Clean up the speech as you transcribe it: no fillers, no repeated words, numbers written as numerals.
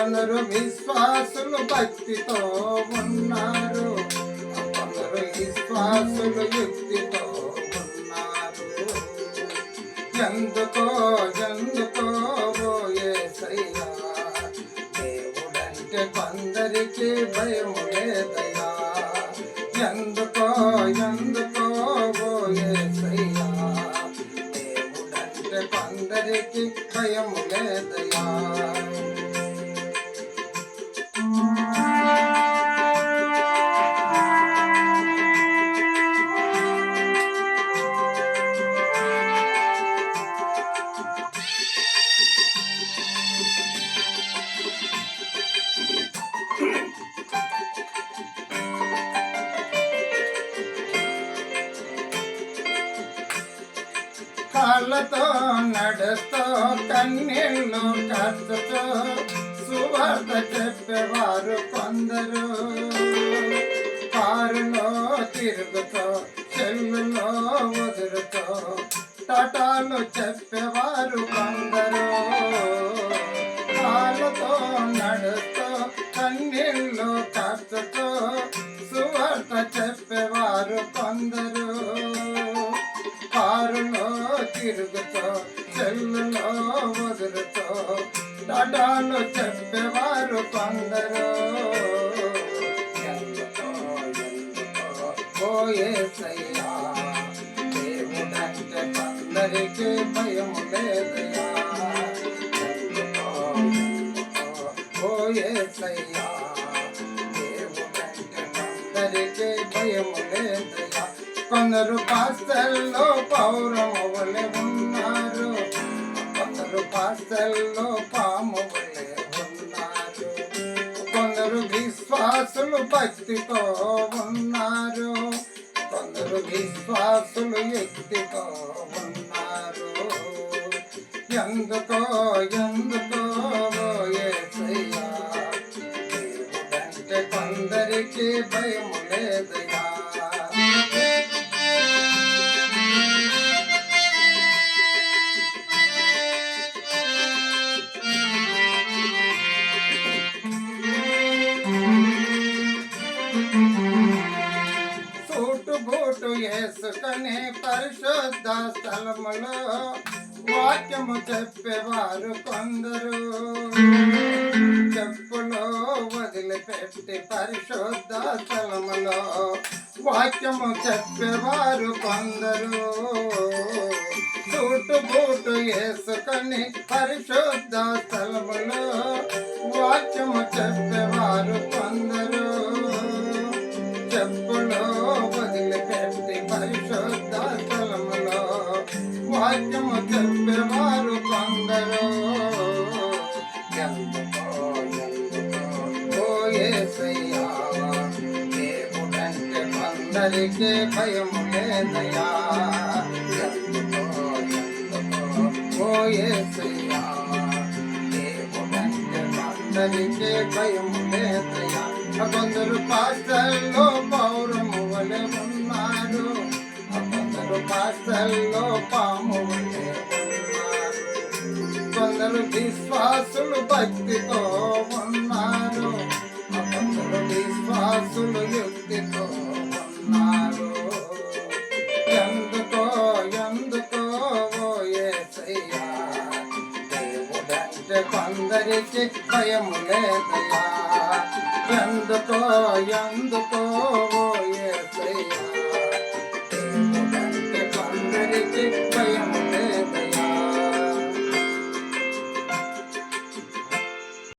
కొందరు విశ్వాసులు భక్తితో ఉన్నారు, కొందరు విశ్వాసులు యుక్తితో ఉన్నారు. ఎందుకో ఎందుకో ఓ యేసయ్యా, దేవుడంటే కొందరికి భయము లేదయ్యా. ఎందుకో ఎందుకో ఓ యేసయ్యా, దేవుడంటే కొందరికి భయము లేదయ్యా. కాళ్ళతో నడుస్తూ కన్నీళ్ళు కర్తతో సువార్త చెప్పేవారు కొందరు, కారులో తిరుగుతో చెల్లులో వదులుతో తటాలు చెప్పేవారు కొందరు. కాళ్ళతో నడుస్తూ కన్నీళ్ళు కర్తతో సువార్త చెప్పేవారు కొందరు, కారులో తిరుగుతో చెల్లులో వదులుతో తటాలు చెప్పేవారు కొందరు. ఓ యేసయ్యా, దేవుడంటే కొందరికి భయము లేదయ్యా. ఓ యేసయ్యా, దేవుడంటే కొందరికి భయము లేదయ్యా. కొందరు పాస్తల్లో పౌరము వలె ఉన్నారు, కొందరు పాస్తల్లో పాము వలె ఉన్నారు. కొందరు విశ్వాసులు భక్తితో ఉన్నారు, కొందరు విశ్వాసులు యుక్తితో ఉన్నారు. ఎందుకో ఎందుకో యేసయ్యా, దేవుడంటే కొందరికి భయము లేదయ్యా. బూటు వేసుకొని పరిశుద్ధ స్థలములో వాక్యము చెప్పేవారు కొందరు, చెప్పులో వదిలిపెట్టి పరిశుద్ధ స్థలములో వాక్యము చెప్పేవారు కొందరు. సూటు బూటు వేసుకొని పరిశుద్ధ స్థలములో వాక్యము చెప్పేవారు కొందరు, చెప్పులో వదిలిపెట్టి పరిశుద్ధ స్థలములో వాక్యము చెప్పేవారు కొందరు. ఎందుకో ఎందుకో ఓ యేసయ్యా, దేవుడంటే కొందరికి భయము లేదయ్యా. ఎందుకో ఎందుకో ఓ యేసయ్యా, దేవుడంటే కొందరికి భయము లేదయ్యా. కొందరు పాస్తల్లో పౌరము వలె ఉన్నారు, కొందరు పాస్తల్లో పాము వలె ఉన్నారు. కొందరు విశ్వాసులు భక్తితో ఉన్నారు, కొందరు విశ్వాసులు యుక్తితో ఉన్నారు. ఎందుకో ఎందుకో ఓ యేసయ్యా, దేవుడంటే కొందరికి భయము లేదయ్యా. ఎందుకో ఎందుకో